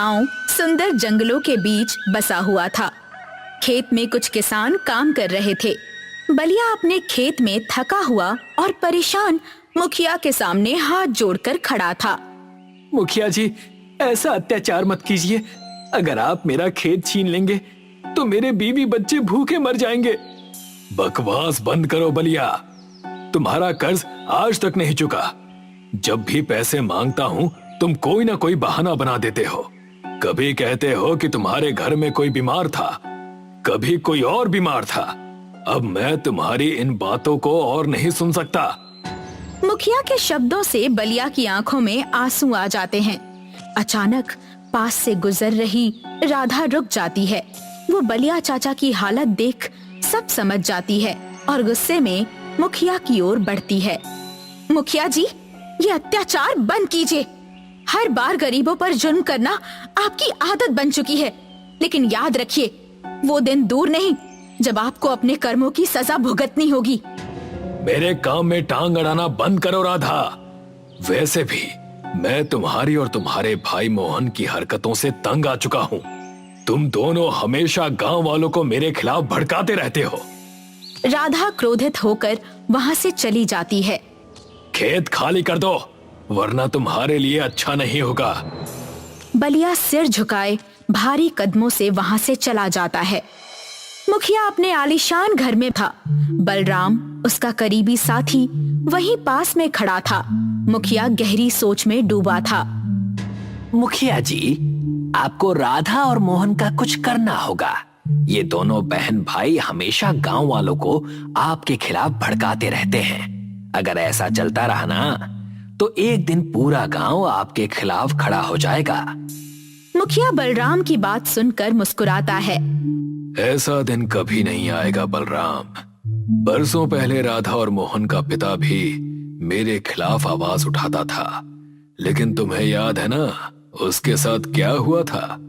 गांव सुंदर जंगलों के बीच बसा हुआ था। खेत में कुछ किसान काम कर रहे थे। बलिया अपने खेत में थका हुआ और परेशान मुखिया के सामने हाथ जोड़कर खड़ा था। मुखिया जी, ऐसा अत्याचार मत कीजिए। अगर आप मेरा खेत छीन लेंगे तो मेरे बीवी बच्चे भूखे मर जाएंगे। बकवास बंद करो बलिया, तुम्हारा कर्ज आज तक नहीं चुका। जब भी पैसे मांगता हूँ तुम कोई ना कोई बहाना बना देते हो। कभी कहते हो कि तुम्हारे घर में कोई बीमार था, कभी कोई और बीमार था। अब मैं तुम्हारी इन बातों को और नहीं सुन सकता। मुखिया के शब्दों से बलिया की आंखों में आंसू आ जाते हैं। अचानक पास से गुजर रही राधा रुक जाती है। वो बलिया चाचा की हालत देख सब समझ जाती है और गुस्से में मुखिया की ओर बढ़ती है। मुखिया जी, ये अत्याचार बंद कीजिए। हर बार गरीबों पर जुल्म करना आपकी आदत बन चुकी है। लेकिन याद रखिए, वो दिन दूर नहीं जब आपको अपने कर्मों की सजा भुगतनी होगी। मेरे काम में टांग अड़ाना बंद करो राधा। वैसे भी मैं तुम्हारी और तुम्हारे भाई मोहन की हरकतों से तंग आ चुका हूँ। तुम दोनों हमेशा गांव वालों को मेरे खिलाफ भड़काते रहते हो। राधा क्रोधित होकर वहाँ से चली जाती है। खेत खाली कर दो, वरना तुम्हारे लिए अच्छा नहीं होगा। बलिया सिर झुकाए भारी कदमों से वहाँ से चला जाता है। मुखिया अपने आलीशान घर में था। बलराम, उसका करीबी साथी, वहीं पास में खड़ा था। मुखिया गहरी सोच में डूबा था। मुखिया जी, आपको राधा और मोहन का कुछ करना होगा। ये दोनों बहन भाई हमेशा गांव वालों को आपके खिलाफ भड़काते रहते हैं। अगर ऐसा चलता रहा ना तो एक दिन पूरा गांव आपके खिलाफ खड़ा हो जाएगा। मुखिया बलराम की बात सुनकर मुस्कुराता है। ऐसा दिन कभी नहीं आएगा बलराम। बरसों पहले राधा और मोहन का पिता भी मेरे खिलाफ आवाज उठाता था, लेकिन तुम्हें याद है ना उसके साथ क्या हुआ था?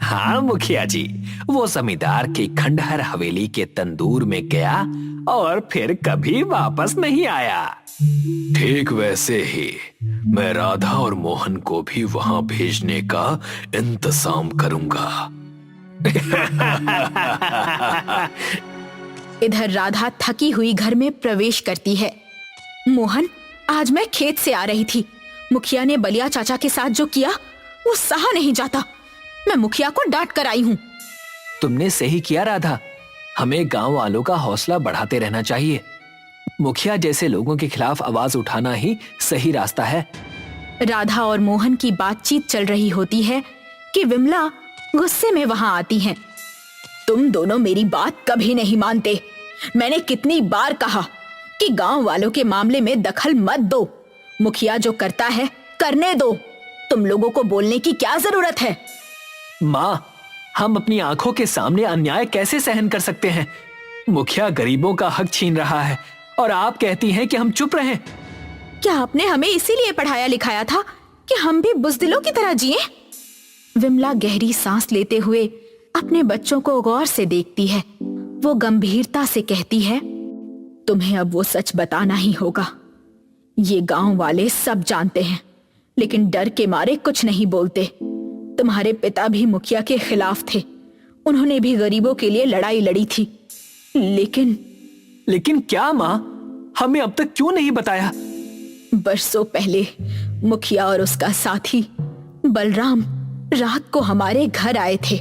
हाँ मुखिया जी, वो जमींदार की खंडहर हवेली के तंदूर में गया और फिर कभी वापस नहीं आया। ठीक वैसे ही मैं राधा और मोहन को भी वहां भेजने का इंतजाम करूंगा। इधर राधा थकी हुई घर में प्रवेश करती है। मोहन, आज मैं खेत से आ रही थी। मुखिया ने बलिया चाचा के साथ जो किया वो सहा नहीं जाता। मैं मुखिया को डांट कर आई हूँ। तुमने सही किया राधा। हमें गांव वालों का हौसला बढ़ाते रहना चाहिए। मुखिया जैसे लोगों के खिलाफ आवाज उठाना ही सही रास्ता है। राधा और मोहन की बातचीत चल रही होती है कि विमला गुस्से में वहां आती हैं। तुम दोनों मेरी बात कभी नहीं मानते। मैंने कितनी बार कहा कि गांव वालों के मामले में दखल मत दो। मुखिया जो करता है करने दो। तुम लोगों को बोलने की क्या जरूरत है? माँ, हम अपनी आंखों के सामने अन्याय कैसे सहन कर सकते हैं? मुखिया गरीबों का हक छीन रहा है और आप कहती हैं कि हम चुप रहें। क्या आपने हमें इसीलिए पढ़ाया लिखाया था कि हम भी बुज़दिलों की तरह जिएं? विमला गहरी सांस लेते हुए अपने बच्चों को गौर से देखती है। वो गंभीरता से कहती है, तुम्हें अब वो सच बताना ही होगा। ये गांव वाले सब जानते हैं, लेकिन डर के मारे कुछ नहीं बोलते। तुम्हारे पिता भी मुखिया के खिलाफ थे। उन्होंने भी गरीबों के लिए लड़ाई लड़ी थी। लेकिन क्या माँ? हमें अब तक क्यों नहीं बताया? बरसों पहले मुखिया और उसका साथी बलराम रात को हमारे घर आए थे।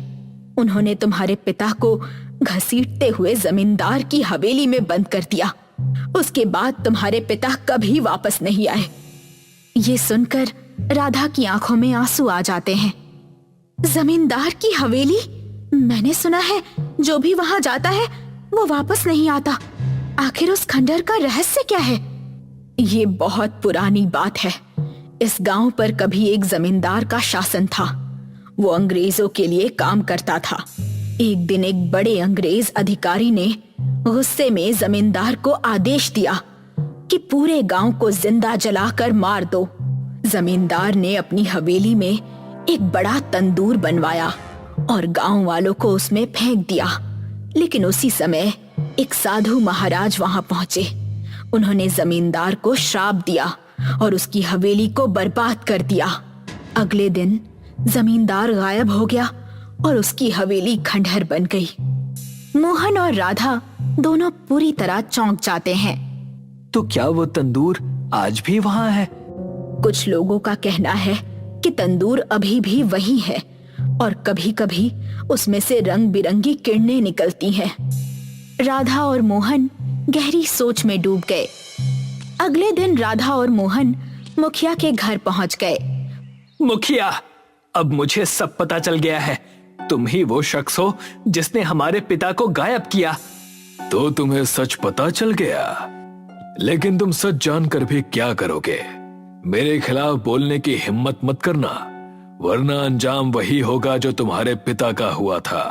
उन्होंने तुम्हारे पिता को घसीटते हुए जमींदार की हवेली में बंद कर दिया। उसके बाद तुम्हारे पिता कभी वापस नहीं आए। ये सुनकर राधा की आंखों में आंसू आ जाते हैं। जमींदार की हवेली? मैंने सुना है जो भी वहां जाता है वो वापस नहीं आता। आखिर उस खंडहर का रहस्य क्या है? ये बहुत पुरानी बात है। इस गांव पर कभी एक जमींदार का शासन था। वो अंग्रेजों के लिए काम करता था। एक दिन एक बड़े अंग्रेज अधिकारी ने गुस्से में जमींदार को आदेश दिया कि पूरे गांव को जिंदा जलाकर मार दो। जमींदार ने अपनी हवेली में एक बड़ा तंदूर बनवाया और गांव वालों को उसमें फेंक दिया। लेकिन उसी समय एक साधु महाराज वहां पहुंचे। उन्होंने जमींदार को श्राप दिया और उसकी हवेली को बर्बाद कर दिया। अगले दिन जमींदार गायब हो गया और उसकी हवेली खंडहर बन गई। मोहन और राधा दोनों पूरी तरह चौंक जाते हैं। तो क्या वो तंदूर आज भी वहां है? कुछ लोगों का कहना है कि तंदूर अभी भी वही है और कभी-कभी उसमें से रंग बिरंगी किरणें निकलती हैं। राधा और मोहन गहरी सोच में डूब गए। अगले दिन राधा और मोहन मुखिया के घर पहुंच गए। मुखिया, अब मुझे सब पता चल गया है। तुम ही वो शख्स हो जिसने हमारे पिता को गायब किया। तो तुम्हें सच पता चल गया, लेकिन तुम सच जानकर भी क्या करोगे? मेरे खिलाफ बोलने की हिम्मत मत करना, वरना अंजाम वही होगा जो तुम्हारे पिता का हुआ था।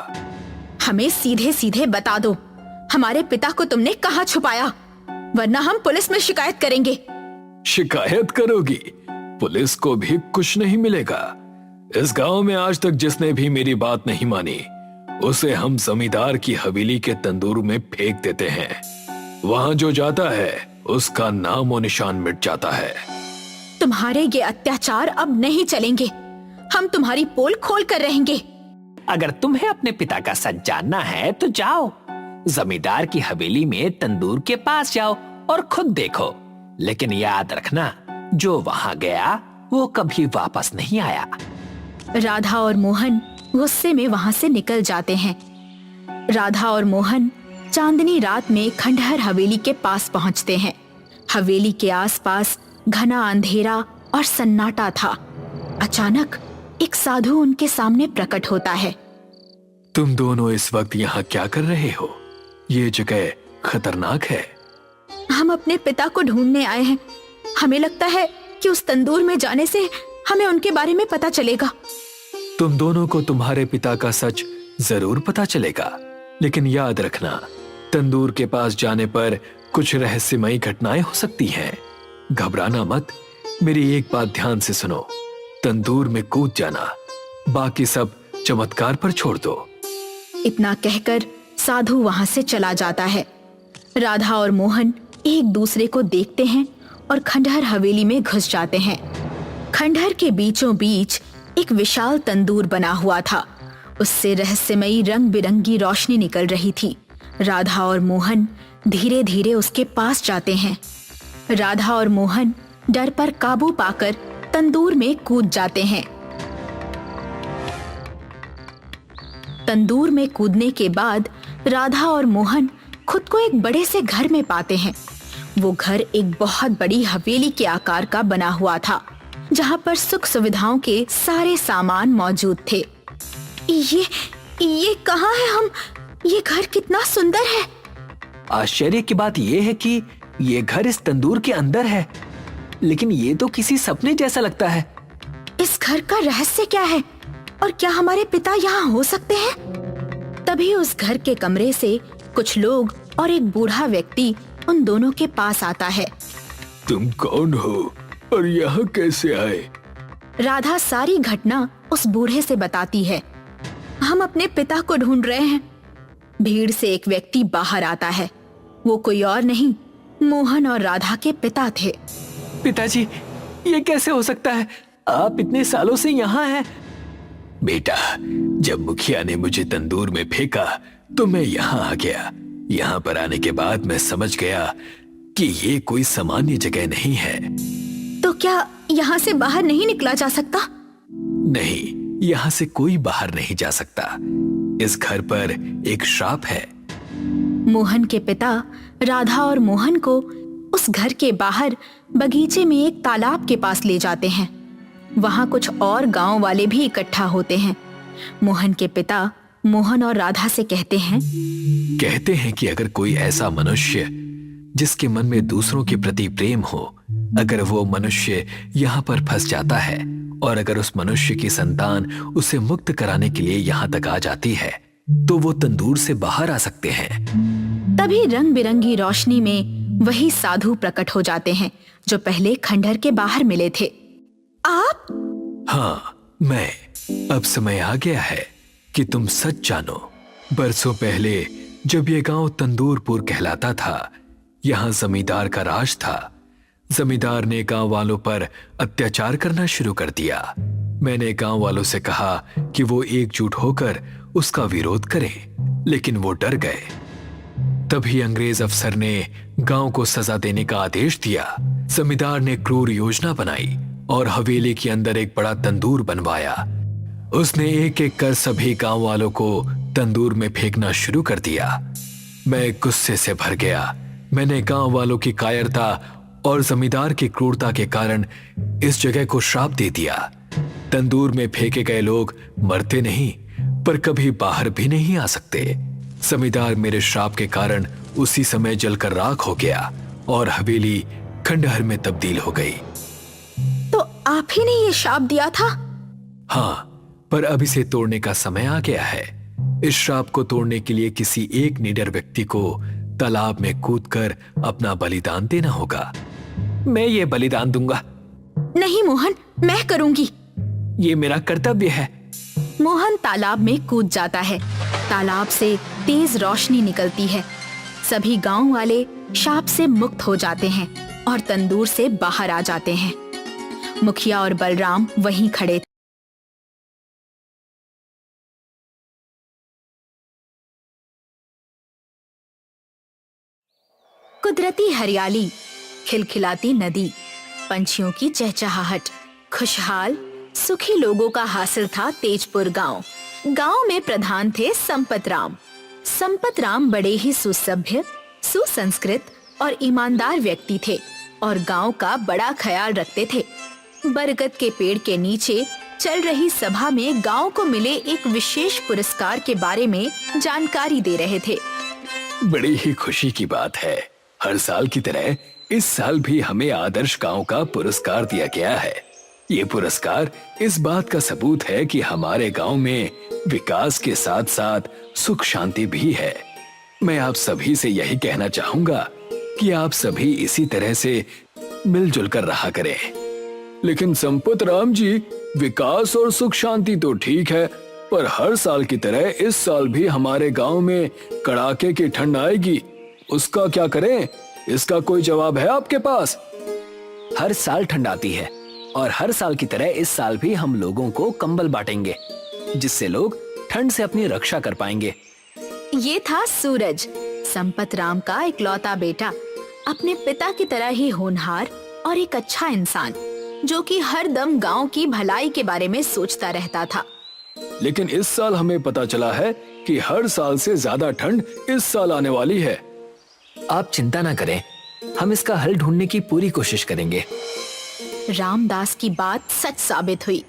हमें सीधे सीधे बता दो, हमारे पिता को तुमने कहाँ छुपाया, वरना हम पुलिस में शिकायत करेंगे। शिकायत करोगी? पुलिस को भी कुछ नहीं मिलेगा। इस गांव में आज तक जिसने भी मेरी बात नहीं मानी, उसे हम जमींदार की हवेली के तंदूर में फेंक देते हैं। वहां जो जाता है उसका नाम और निशान मिट जाता है। तुम्हारे ये अत्याचार अब नहीं चलेंगे। हम तुम्हारी पोल खोल कर रहेंगे। अगर तुम्हें अपने पिता का सच जानना है तो जाओ, जमींदार की हवेली में तंदूर के पास जाओ और खुद देखो। लेकिन याद रखना, जो वहां गया वो कभी वापस नहीं आया। राधा और मोहन गुस्से में वहां से निकल जाते हैं। राधा और मोहन चांदनी रात में खंडहर हवेली के पास पहुंचते हैं। हवेली के आसपास घना अंधेरा और सन्नाटा था। अचानक एक साधु उनके सामने प्रकट होता है। तुम दोनों इस वक्त यहाँ क्या कर रहे हो? ये जगह खतरनाक है। हम अपने पिता को ढूंढने आए हैं। हमें लगता है कि उस तंदूर में जाने से हमें उनके बारे में पता चलेगा। तुम दोनों को तुम्हारे पिता का सच जरूर पता चलेगा, लेकिन याद रखना, तंदूर के पास जाने पर कुछ रहस्यमयी घटनाएं हो सकती हैं। घबराना मत, मेरी एक बात ध्यान से सुनो। तंदूर में कूद जाना, बाकी सब चमत्कार पर छोड़ दो। इतना कहकर साधु वहां से चला जाता है। राधा और मोहन एक दूसरे को देखते हैं और खंडहर हवेली में घुस जाते हैं। खंडहर के बीचों बीच एक विशाल तंदूर बना हुआ था। उससे रहस्यमयी रंग बिरंगी रोशनी निकल रही थी। राधा और मोहन धीरे धीरे उसके पास जाते हैं। राधा और मोहन डर पर काबू पाकर तंदूर में कूद जाते हैं। तंदूर में कूदने के बाद राधा और मोहन खुद को एक बड़े से घर में पाते हैं। वो घर एक बहुत बड़ी हवेली के आकार का बना हुआ था, जहाँ पर सुख सुविधाओं के सारे सामान मौजूद थे। ये कहाँ है हम? ये घर कितना सुंदर है। आश्चर्य की बात यह है कि ये घर इस तंदूर के अंदर है, लेकिन ये तो किसी सपने जैसा लगता है। इस घर का रहस्य क्या है और क्या हमारे पिता यहाँ हो सकते हैं? तभी उस घर के कमरे से कुछ लोग और एक बूढ़ा व्यक्ति उन दोनों के पास आता है। तुम कौन हो और यहाँ कैसे आए? राधा सारी घटना उस बूढ़े से बताती है। हम अपने पिता को ढूंढ रहे हैं। भीड़ से एक व्यक्ति बाहर आता है। वो कोई और नहीं, मोहन और राधा के पिता थे। पिताजी, ये कैसे हो सकता है? आप इतने सालों से यहाँ हैं। बेटा, जब मुखिया ने मुझे तंदूर में फेंका तो मैं यहाँ आ गया। यहाँ पर आने के बाद मैं समझ गया कि ये कोई सामान्य जगह नहीं है। तो क्या यहाँ से बाहर नहीं निकला जा सकता? नहीं, यहाँ से कोई बाहर नहीं जा सकता। इस घर पर एक श्राप है। मोहन के पिता राधा और मोहन को उस घर के बाहर बगीचे में एक तालाब के पास ले जाते हैं। वहां कुछ और गांव वाले भी इकट्ठा होते हैं। मोहन के पिता मोहन और राधा से कहते हैं कि अगर कोई ऐसा मनुष्य जिसके मन में दूसरों के प्रति प्रेम हो, अगर वो मनुष्य यहाँ पर फंस जाता है और अगर उस मनुष्य की संतान उसे मुक्त कराने के लिए यहाँ तक आ जाती है, तो वो तंदूर से बाहर आ सकते हैं। तभी रंग बिरंगी रोशनी में वही साधु प्रकट हो जाते हैं जो पहले खंडहर के बाहर मिले थे। आप? हाँ, मैं। अब समय आ गया है कि तुम सच जानो। बरसों पहले जब ये गांव तंदूरपुर कहलाता था, यहाँ जमींदार का राज था। जमींदार ने गांव वालों पर अत्याचार करना शुरू कर दिया। मैंने गांव वालों से कहा कि वो एकजुट होकर उसका विरोध करें, लेकिन वो डर गए। तभी अंग्रेज अफसर ने गांव को सजा देने का आदेश दिया। जमींदार ने क्रूर योजना बनाई और हवेली के अंदर एक बड़ा तंदूर बनवाया। उसने एक एक कर सभी गांव वालों को तंदूर में फेंकना शुरू कर दिया। मैं गुस्से से भर गया। मैंने गांव वालों की कायरता और जमींदार की क्रूरता के कारण इस जगह को श्राप दे दिया। तंदूर में फेंके गए लोग मरते नहीं, पर कभी बाहर भी नहीं आ सकते। जमींदार मेरे श्राप के कारण उसी समय जलकर राख हो गया और हवेली खंडहर में तब्दील हो गई। तो आप ही ने ये श्राप दिया था? हाँ, पर अब इसे तोड़ने का समय आ गया है। इस श्राप को तोड़ने के लिए किसी एक निडर व्यक्ति को तालाब में कूदकर अपना बलिदान देना होगा। मैं ये बलिदान दूंगा। नहीं मोहन, मैं करूंगी। ये मेरा कर्तव्य है। मोहन तालाब में कूद जाता है। तालाब से तेज रोशनी निकलती है। सभी गांव वाले शाप से मुक्त हो जाते हैं और तंदूर से बाहर आ जाते हैं। मुखिया और बलराम वहीं खड़े थे। कुदरती हरियाली, खिलखिलाती नदी, पंछियों की चहचहाहट, खुशहाल सुखी लोगों का हासिल था तेजपुर गांव। गांव में प्रधान थे संपत राम। संपत राम बड़े ही सुसभ्य, सुसंस्कृत और ईमानदार व्यक्ति थे और गांव का बड़ा ख्याल रखते थे। बरगद के पेड़ के नीचे चल रही सभा में गांव को मिले एक विशेष पुरस्कार के बारे में जानकारी दे रहे थे। बड़ी ही खुशी की बात है, हर साल की तरह इस साल भी हमें आदर्श गांव का पुरस्कार दिया गया है। ये पुरस्कार इस बात का सबूत है कि हमारे गांव में विकास के साथ साथ सुख शांति भी है। मैं आप सभी से यही कहना चाहूंगा कि आप सभी इसी तरह से मिलजुल कर रहा करें। लेकिन संपत राम जी, विकास और सुख शांति तो ठीक है, पर हर साल की तरह इस साल भी हमारे गांव में कड़ाके की ठंड आएगी, उसका क्या करें? इसका कोई जवाब है आपके पास? हर साल ठंड आती है और हर साल की तरह इस साल भी हम लोगों को कंबल बांटेंगे, जिससे लोग ठंड से अपनी रक्षा कर पाएंगे। ये था सूरज, संपत राम का इकलौता बेटा, अपने पिता की तरह ही होनहार और एक अच्छा इंसान, जो कि हर दम गांव की भलाई के बारे में सोचता रहता था। लेकिन इस साल हमें पता चला है कि हर साल से ज्यादा ठंड इस साल आने वाली है। आप चिंता ना करें, हम इसका हल ढूंढने की पूरी कोशिश करेंगे। रामदास की बात सच साबित हुई।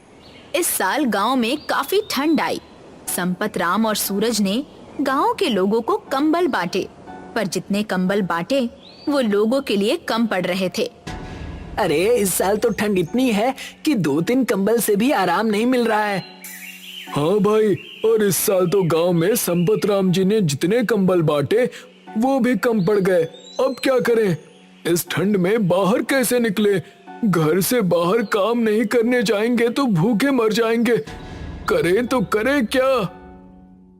इस साल गांव में काफी ठंड आई। संपत राम और सूरज ने गांव के लोगों को कंबल बांटे, पर जितने कंबल बांटे वो लोगों के लिए कम पड़ रहे थे। अरे इस साल तो ठंड इतनी है कि 2-3 कंबल से भी आराम नहीं मिल रहा है। हाँ भाई, और इस साल तो गांव में संपत राम जी ने जितने कंबल बांटे वो भी कम पड़ गए। अब क्या करें? इस ठंड में बाहर कैसे निकले? घर से बाहर काम नहीं करने जाएंगे तो भूखे मर जाएंगे। करें तो करें क्या?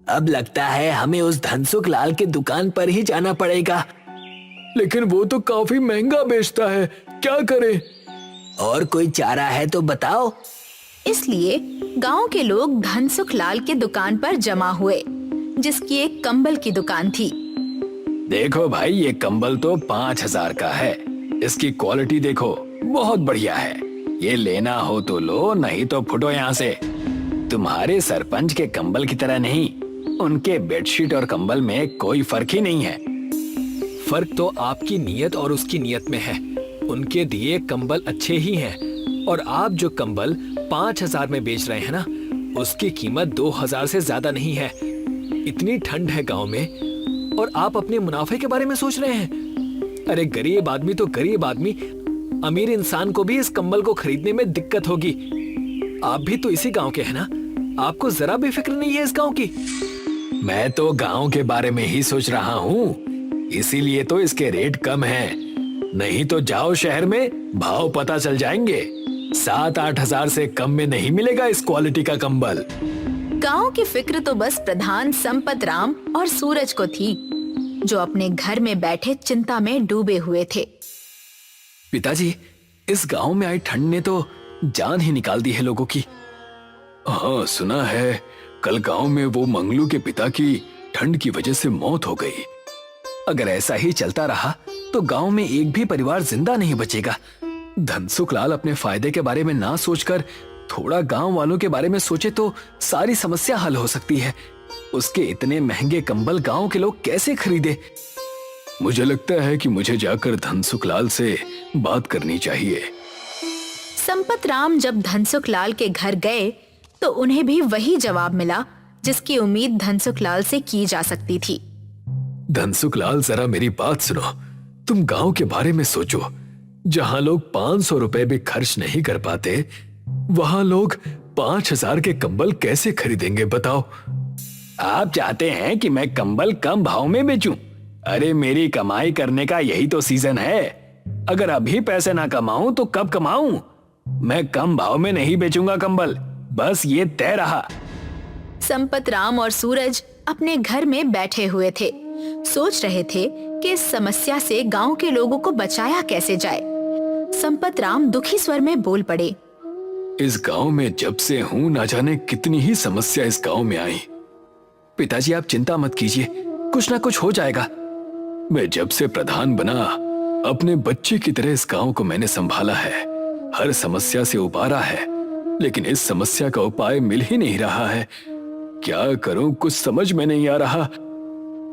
अब लगता है हमें उस धनसुख लाल के दुकान पर ही जाना पड़ेगा। लेकिन वो तो काफी महंगा बेचता है, क्या करें? और कोई चारा है तो बताओ। इसलिए गांव के लोग धनसुख लाल के दुकान पर जमा हुए, जिसकी एक कंबल की दुकान थी। देखो भाई, ये कंबल तो 5000 का है। इसकी क्वालिटी देखो, बहुत बढ़िया है। ये लेना हो तो लो, नहीं तो फुटो यहाँ से। तुम्हारे सरपंच के कंबल की तरह नहीं, उनके बेडशीट और कंबल में कोई फर्क ही नहीं है। फर्क तो आपकी नीयत और उसकी नीयत में है। उनके दिए कंबल अच्छे ही हैं, और आप जो कंबल 5000 में बेच रहे हैं ना, उसकी कीमत 2000 से ज्यादा नहीं है। इतनी ठंड है गांव में और आप अपने मुनाफे के बारे में सोच रहे हैं। अरे गरीब आदमी तो गरीब आदमी, अमीर इंसान को भी इस कंबल को खरीदने में दिक्कत होगी। आप भी तो इसी गांव के हैं ना, आपको जरा भी फिक्र नहीं है इस गांव की? मैं तो गांव के बारे में ही सोच रहा हूँ, इसीलिए तो इसके रेट कम हैं। नहीं तो जाओ शहर में, भाव पता चल जाएंगे। 7-8 हजार से कम में नहीं मिलेगा इस क्वालिटी का कंबल। गांव की फिक्र तो बस प्रधान संपत राम और सूरज को थी, जो अपने घर में बैठे चिंता में डूबे हुए थे। पिताजी, इस गांव में आई ठंड ने तो जान ही निकाल दी है लोगों की। हाँ, सुना है कल गांव में वो मंगलू के पिता की ठंड की वजह से मौत हो गई। अगर ऐसा ही चलता रहा तो गांव में एक भी परिवार जिंदा नहीं बचेगा। धनसुखलाल अपने फायदे के बारे में ना सोचकर थोड़ा गांव वालों के बारे में सोचे तो सारी समस्या हल हो सकती है। उसके इतने महंगे कंबल गांव के लोग कैसे खरीदे? मुझे लगता है कि मुझे जाकर धनसुखलाल से बात करनी चाहिए। संपत राम जब धनसुखलाल के घर गए तो उन्हें भी वही जवाब मिला जिसकी उम्मीद धनसुखलाल से की जा सकती थी। धनसुखलाल, जरा मेरी बात सुनो। तुम गांव के बारे में सोचो। जहां लोग 500 रुपए भी खर्च नहीं कर पाते, वहां लोग 5000 के कंबल कैसे खरीदेंगे बताओ? आप चाहते हैं कि मैं कंबल कम भाव में बेचूं? अरे मेरी कमाई करने का यही तो सीजन है। अगर अभी पैसे ना कमाऊं तो कब कमाऊं? मैं कम भाव में नहीं बेचूंगा कंबल, बस ये तय रहा। संपत राम और सूरज अपने घर में बैठे हुए थे, सोच रहे थे कि इस समस्या से गांव के लोगों को बचाया कैसे जाए। संपत राम दुखी स्वर में बोल पड़े। इस गांव में जब से हूं, ना जाने कितनी ही समस्या इस गांव में आई। पिताजी, आप चिंता मत कीजिए, कुछ ना कुछ हो जाएगा। मैं जब से प्रधान बना, अपने बच्चे की तरह इस गांव को मैंने संभाला है, हर समस्या से उबारा है, लेकिन इस समस्या का उपाय मिल ही नहीं रहा है। क्या करूं, कुछ समझ में नहीं आ रहा।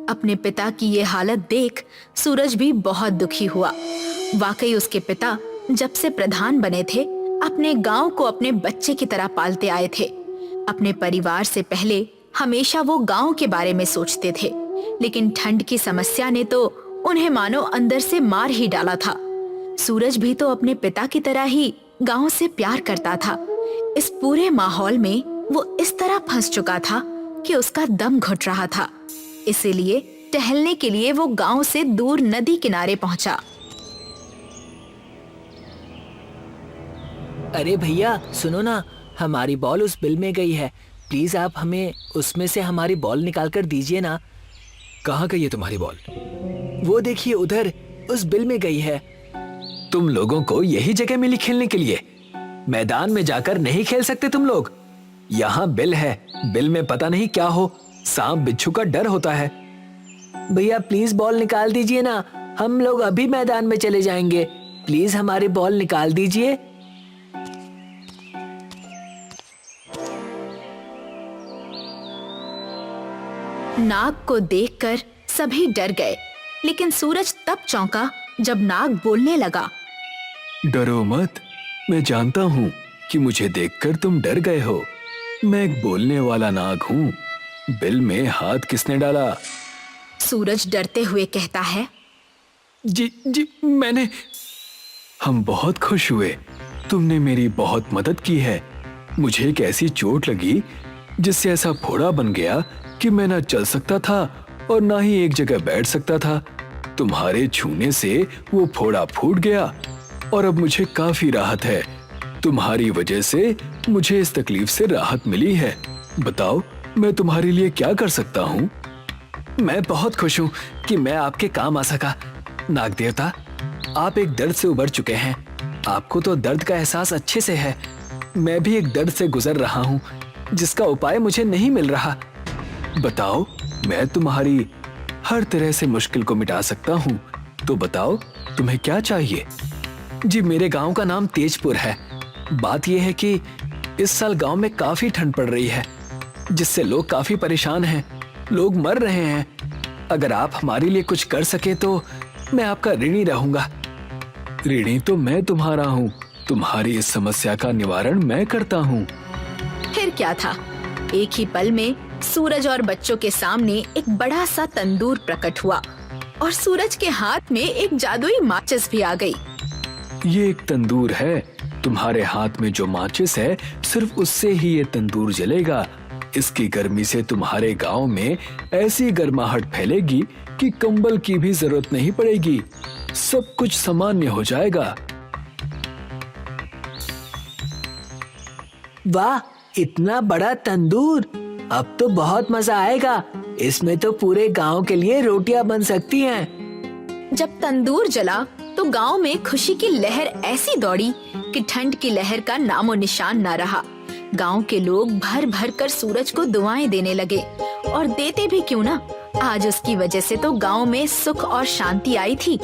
अपने पिता की ये हालत देख सूरज भी बहुत दुखी हुआ। वाकई उसके पिता जब से प्रधान बने थे, अपने गांव को अपने बच्चे की तरह पालते आए थे। अपने परिवार से पहले हमेशा वो गांव के बारे में सोचते थे, लेकिन ठंड की समस्या ने तो उन्हें मानो अंदर से मार ही डाला था। सूरज भी तो अपने पिता की तरह ही गांव से प्यार करता था। इस पूरे माहौल में वो इस तरह फंस चुका था कि उसका दम घुट रहा था। इसीलिए टहलने के लिए वो गांव से दूर नदी किनारे पहुंचा। अरे भैया सुनो ना, हमारी बॉल उस बिल में गई है। प्लीज आप हमें उसमें से हमारी बॉल निकाल कर दीजिए ना। कहाँ गई है तुम्हारी बॉल? वो देखिए उधर, उस बिल में गई है। तुम लोगों को यही जगह मिली खेलने के लिए? मैदान में जाकर नहीं खेल सकते तुम लोग? यहाँ बिल है, बिल में पता नहीं क्या हो, सांप बिच्छू का डर होता है। भैया प्लीज बॉल निकाल दीजिए ना, हम लोग अभी मैदान में चले जाएंगे। प्लीज हमारी बॉल निकाल दीजिए। नाग को देखकर सभी डर गए, लेकिन सूरज तब चौंका जब नाग बोलने लगा। डरो मत, मैं जानता हूँ कि मुझे देखकर तुम डर गए हो। मैं एक बोलने वाला नाग हूँ। बिल में हाथ किसने डाला? सूरज डरते हुए कहता है, जी मैंने। हम बहुत खुश हुए, तुमने मेरी बहुत मदद की है। मुझे एक ऐसी चोट लगी जिससे ऐसा फोड़ा बन गया कि मैं ना चल सकता था और ना ही एक जगह बैठ सकता था। तुम्हारे छूने से वो फोड़ा फूट गया और अब मुझे काफी राहत है। तुम्हारी वजह से मुझे इस तकलीफ से राहत मिली है। बताओ, मैं तुम्हारे लिए क्या कर सकता हूँ? मैं बहुत खुश हूँ कि मैं आपके काम आ सका। नाग देवता, आप एक दर्द से उबर चुके हैं। आपको तो दर्द का एहसास अच्छे से है। मैं भी एक दर्द से गुजर रहा हूँ जिसका उपाय मुझे नहीं मिल रहा। बताओ, मैं तुम्हारी हर तरह से मुश्किल को मिटा सकता हूँ। तो बताओ, तुम्हें क्या चाहिए? जी, मेरे गांव का नाम तेजपुर है। बात यह है कि इस साल गांव में काफी ठंड पड़ रही है, जिससे लोग काफी परेशान हैं। लोग मर रहे हैं। अगर आप हमारे लिए कुछ कर सके तो मैं आपका ऋणी रहूंगा। ऋणी तो मैं तुम्हारा हूँ। तुम्हारी इस समस्या का निवारण मैं करता हूँ। फिर क्या था, एक ही पल में सूरज और बच्चों के सामने एक बड़ा सा तंदूर प्रकट हुआ और सूरज के हाथ में एक जादुई माचिस भी आ गई। ये एक तंदूर है। तुम्हारे हाथ में जो माचिस है, सिर्फ उससे ही ये तंदूर जलेगा। इसकी गर्मी से तुम्हारे गांव में ऐसी गर्माहट फैलेगी कि कंबल की भी जरूरत नहीं पड़ेगी। सब कुछ सामान्य हो जाएगा। वाह, इतना बड़ा तंदूर! अब तो बहुत मजा आएगा। इसमें तो पूरे गांव के लिए रोटियां बन सकती हैं। जब तंदूर जला तो गांव में खुशी की लहर ऐसी दौड़ी कि ठंड की लहर का नामो निशान न रहा। गांव के लोग भर भर कर सूरज को दुआएं देने लगे, और देते भी क्यों ना, आज उसकी वजह से तो गांव में सुख और शांति आई थी।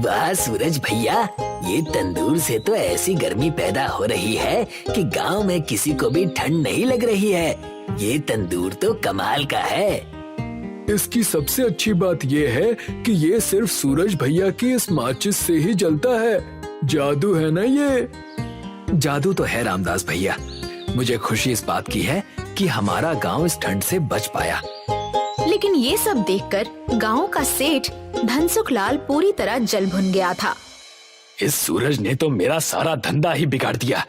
वाह सूरज भैया, ये तंदूर से तो ऐसी गर्मी पैदा हो रही है कि गांव में किसी को भी ठंड नहीं लग रही है। ये तंदूर तो कमाल का है। इसकी सबसे अच्छी बात ये है कि ये सिर्फ सूरज भैया की इस माचिस से ही जलता है। जादू है ना ये। जादू तो है रामदास भैया। मुझे खुशी इस बात की है कि हमारा गांव इस ठंड से बच पाया। लेकिन ये सब देखकर गांव का सेठ धनसुख लाल पूरी तरह जल भुन गया था। इस सूरज ने तो मेरा सारा धंधा ही बिगाड़ दिया।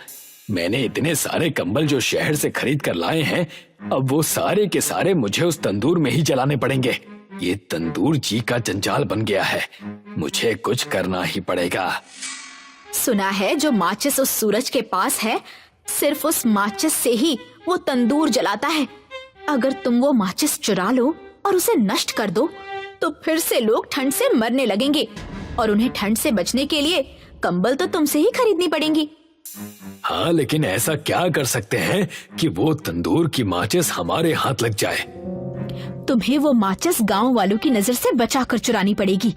मैंने इतने सारे कंबल जो शहर से खरीद कर लाए हैं, अब वो सारे के सारे मुझे उस तंदूर में ही जलाने पड़ेंगे। ये तंदूर जी का जंजाल बन गया है। मुझे कुछ करना ही पड़ेगा। सुना है जो माचिस उस सूरज के पास है, सिर्फ उस माचिस से ही वो तंदूर जलाता है। अगर तुम वो माचिस चुरा लो और उसे नष्ट कर दो, तो फिर से लोग ठंड से मरने लगेंगे, और उन्हें ठंड से बचने के लिए कंबल तो तुमसे ही खरीदनी पड़ेंगी। हाँ, लेकिन ऐसा क्या कर सकते हैं कि वो तंदूर की माचिस हमारे हाथ लग जाए? तुम्हें वो माचिस गांव वालों की नजर से बचा कर चुरानी पड़ेगी।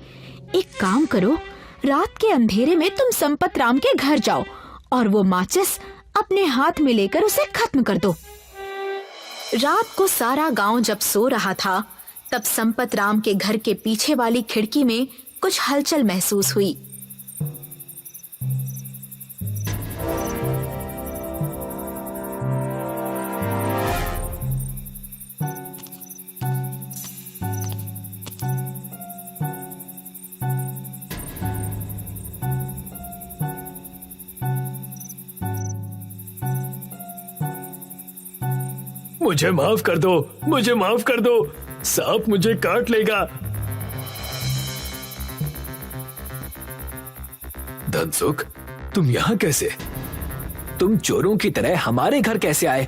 एक काम करो, रात के अंधेरे में तुम संपत राम के घर जाओ और वो माचिस अपने हाथ में लेकर उसे खत्म कर दो। रात को सारा गांव जब सो रहा था, तब संपत राम के घर के पीछे वाली खिड़की में कुछ हलचल महसूस हुई। मुझे माफ कर दो, मुझे माफ कर दो, सांप मुझे काट लेगा। धनसुख, तुम यहाँ कैसे? तुम चोरों की तरह हमारे घर कैसे आए?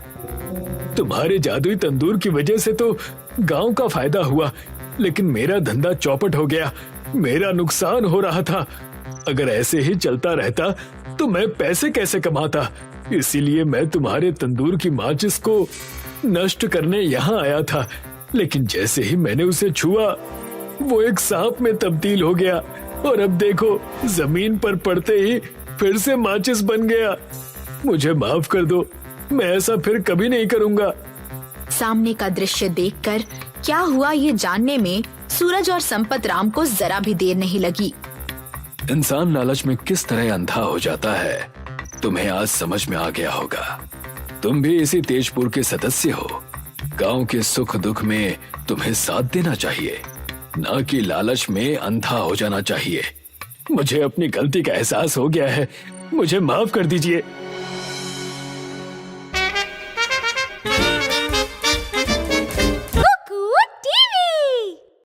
तुम्हारे जादुई तंदूर की वजह से तो गांव का फायदा हुआ, लेकिन मेरा धंधा चौपट हो गया। मेरा नुकसान हो रहा था। अगर ऐसे ही चलता रहता तो मैं पैसे कैसे कमाता? इसीलिए मैं तुम्हारे तंदूर की माचिस को नष्ट करने यहाँ आया था, लेकिन जैसे ही मैंने उसे छुआ, वो एक सांप में तब्दील हो गया, और अब देखो जमीन पर पड़ते ही फिर से माचिस बन गया। मुझे माफ कर दो, मैं ऐसा फिर कभी नहीं करूंगा। सामने का दृश्य देखकर क्या हुआ ये जानने में सूरज और संपत राम को जरा भी देर नहीं लगी। इंसान लालच में किस तरह अंधा हो जाता है, तुम्हें आज समझ में आ गया होगा। तुम भी इसी तेजपुर के सदस्य हो। गांव के सुख दुख में तुम्हें साथ देना चाहिए, ना कि लालच में अंधा हो जाना चाहिए। मुझे अपनी गलती का एहसास हो गया है, मुझे माफ कर दीजिए।